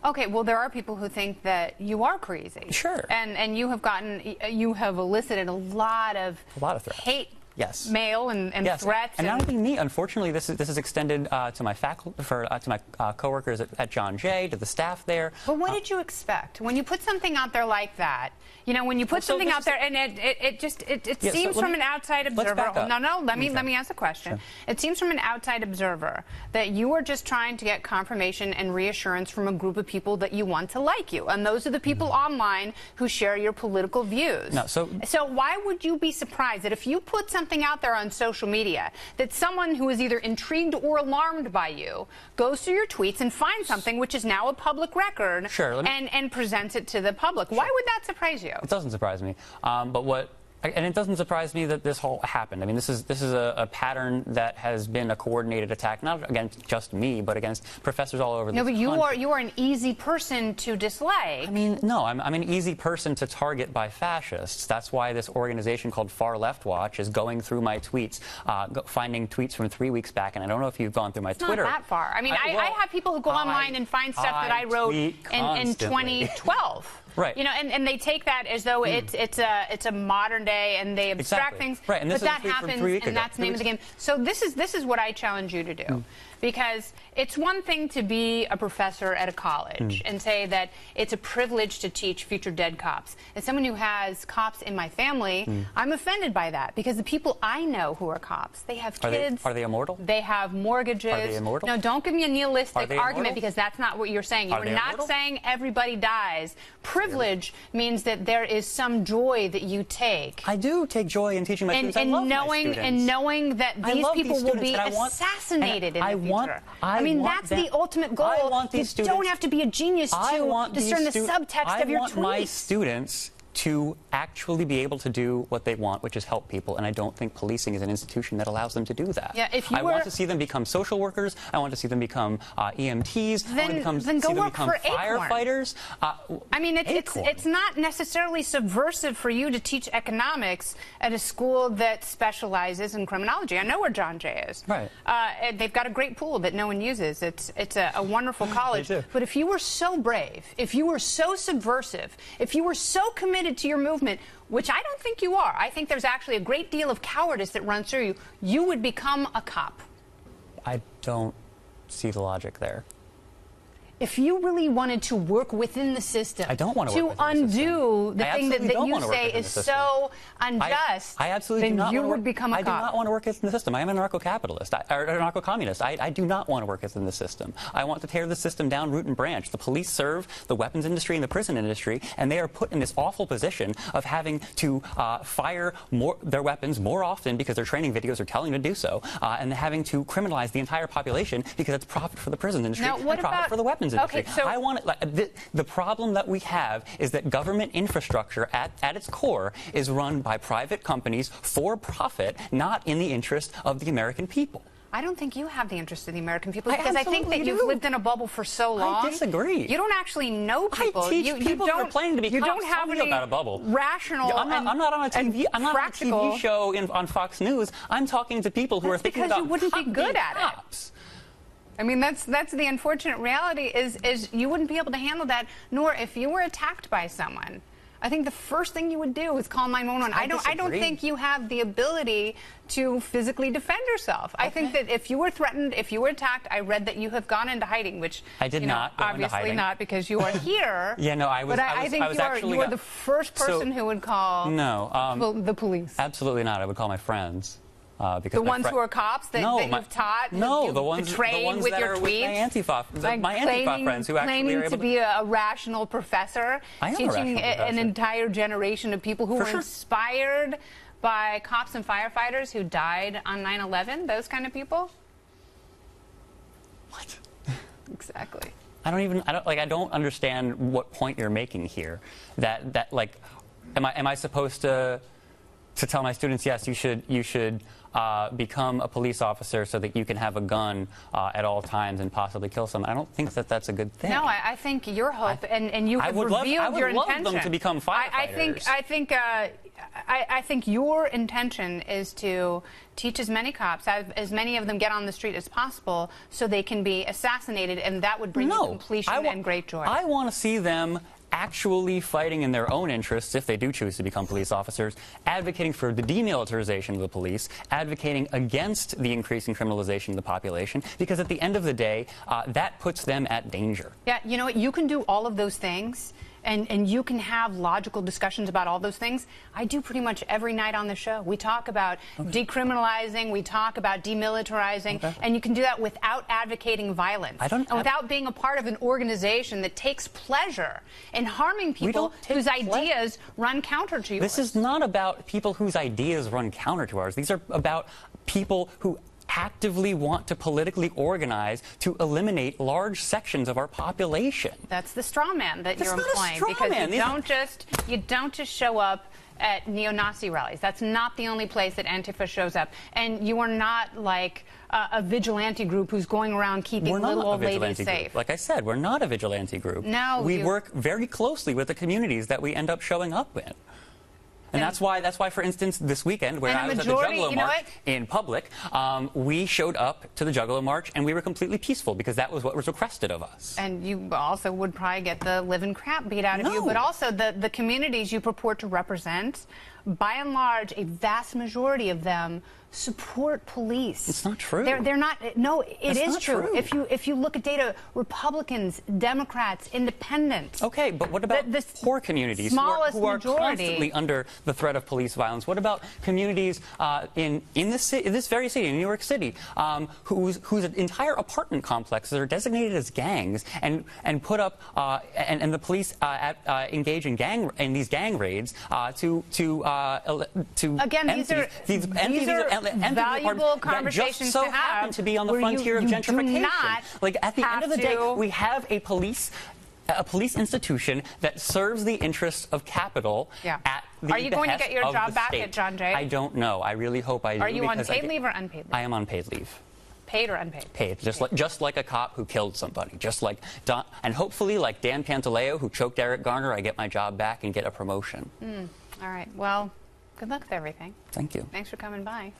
Okay, well, there are people who think that you are crazy. Sure. And you have elicited a lot of threats. Hate. Yes. Mail and yes. threats. And not only me. Unfortunately, this is extended to my faculty, to my coworkers at John Jay, to the staff there. But what did you expect when you put something out there like that? You know, when you put something out there, and it seems from an outside observer. No, let me ask a question. Sure. It seems from an outside observer that you are just trying to get confirmation and reassurance from a group of people that you want to like you, and those are the people online who share your political views. No, so why would you be surprised that if you put something out there on social media that someone who is either intrigued or alarmed by you goes through your tweets and finds something which is now a public record and presents it to the public? Sure. Why would that surprise you? It doesn't surprise me. And it doesn't surprise me that this whole happened. I mean, this is a pattern that has been a coordinated attack, not against just me, but against professors all over the country. No, but you are an easy person to dislike. I mean, no, I'm an easy person to target by fascists. That's why this organization called Far Left Watch is going through my tweets, finding tweets from 3 weeks back. And I don't know if you've gone through my Twitter. Not that far. I mean, I have people who go online and find stuff that I wrote in 2012. Right. You know, and they take that as though it's a modern day, and they abstract things. Right. And but that happens, and that's the name of the game. So this is what I challenge you to do. Because it's one thing to be a professor at a college and say that it's a privilege to teach future dead cops. As someone who has cops in my family, I'm offended by that, because the people I know who are cops, they have kids. Are they immortal? They have mortgages. Are they immortal? No, don't give me a nihilistic argument, immortal? because that's not what you're saying. You're not immortal? saying everybody dies. Privilege means that there is some joy that you take. I do take joy in teaching my students. I love my students. And knowing that these people will be assassinated in the future. I mean, that's the ultimate goal. I want these students. You don't have to be a genius to discern the subtext of your tweets. I want my students to actually be able to do what they want, which is help people, and I don't think policing is an institution that allows them to do that. Yeah, I want to see them become social workers. I want to see them become EMTs. Then go work for firefighters. I mean, it's not necessarily subversive for you to teach economics at a school that specializes in criminology. I know where John Jay is. Right. They've got a great pool that no one uses. It's a wonderful college. But if you were so brave, if you were so subversive, if you were so committed to your movement, which I don't think you are, I think there's actually a great deal of cowardice that runs through you, you would become a cop. I don't see the logic there. If you really wanted to work within the system, I don't want to work undo the thing that you say is so unjust, I absolutely then do not you would become a cop. I do not want to work within the system. I am a narco-capitalist, or a narco-communist. I do not want to work within the system. I want to tear the system down root and branch. The police serve the weapons industry and the prison industry, and they are put in this awful position of having to fire their weapons more often because their training videos are telling them to do so, and having to criminalize the entire population because it's profit for the prison industry and profit for the weapons industry. Okay, so I want the problem that we have is that government infrastructure at its core is run by private companies for profit, not in the interest of the American people. I don't think you have the interest of the American people, because I think that you've lived in a bubble for so long. I disagree. You don't actually know people. I teach people who are planning to be cops. You don't have any about a bubble. Rational. I'm not on a TV show on Fox News. I'm talking to people who are thinking about because you wouldn't be good at cops. I mean, that's the unfortunate reality is you wouldn't be able to handle that, nor if you were attacked by someone. I think the first thing you would do is call 911. I don't think you have the ability to physically defend yourself. Okay. I think that if you were threatened, if you were attacked, I read that you have gone into hiding, which I did not. Obviously not, because you are here. Yeah, no, I was. But I think you are the first person who would call the police. Absolutely not. I would call my friends. Because the ones who are cops that you've taught, the ones with that your are tweets, with my Antifa friends who actually are able to be a rational professor, teaching an entire generation of people who were inspired by cops and firefighters who died on 9/11. Those kind of people. What? Exactly. I don't understand what point you're making here. That am I supposed to tell my students, yes, you should become a police officer so that you can have a gun at all times and possibly kill someone? I don't think that that's a good thing. No, I think your hope, and you have revealed your intention. I would love them to become firefighters. I think your intention is to teach as many cops, have as many of them get on the street as possible so they can be assassinated, and that would bring you completion and great joy. I want to see them actually fighting in their own interests, if they do choose to become police officers, advocating for the demilitarization of the police, advocating against the increasing criminalization of the population, because at the end of the day, that puts them at danger. Yeah, you know what? You can do all of those things, and you can have logical discussions about all those things. I do pretty much every night on the show. We talk about decriminalizing, we talk about demilitarizing, and you can do that without advocating violence. And without being a part of an organization that takes pleasure in harming people whose ideas run counter to yours. This is not about people whose ideas run counter to ours. These are about people who actively want to politically organize to eliminate large sections of our population. That's the straw man that you're employing, because you don't just show up at neo-Nazi rallies. That's not the only place that Antifa shows up. And you are not like a vigilante group who's going around keeping little old ladies safe. Like I said, we're not a vigilante group. No, we work very closely with the communities that we end up showing up in. And that's why, for instance, this weekend, where I was at the Juggalo March in public, we showed up to the Juggalo March, and we were completely peaceful, because that was what was requested of us. And you also would probably get the living crap beat out of you, but also the communities you purport to represent, by and large, a vast majority of them support police. It's not true. They're not. No, it is true. If you look at data, Republicans, Democrats, Independents. Okay, but what about the poor communities who are constantly under the threat of police violence? What about communities in this very city, in New York City, whose entire apartment complexes are designated as gangs and put up and the police engage in these gang raids to again, these are valuable conversations that just so to have, happen to be on the frontier of gentrification. Like, at the end of the day, we have a police institution that serves the interests of capital at the Are you going to get your job back at John Jay? I don't know. I really hope I do. Are you on paid leave or unpaid leave? I am on paid leave. Paid or unpaid? Paid, just like a cop who killed somebody, and hopefully, like Dan Pantaleo, who choked Eric Garner, I get my job back and get a promotion. All right. Well, good luck with everything. Thank you. Thanks for coming by.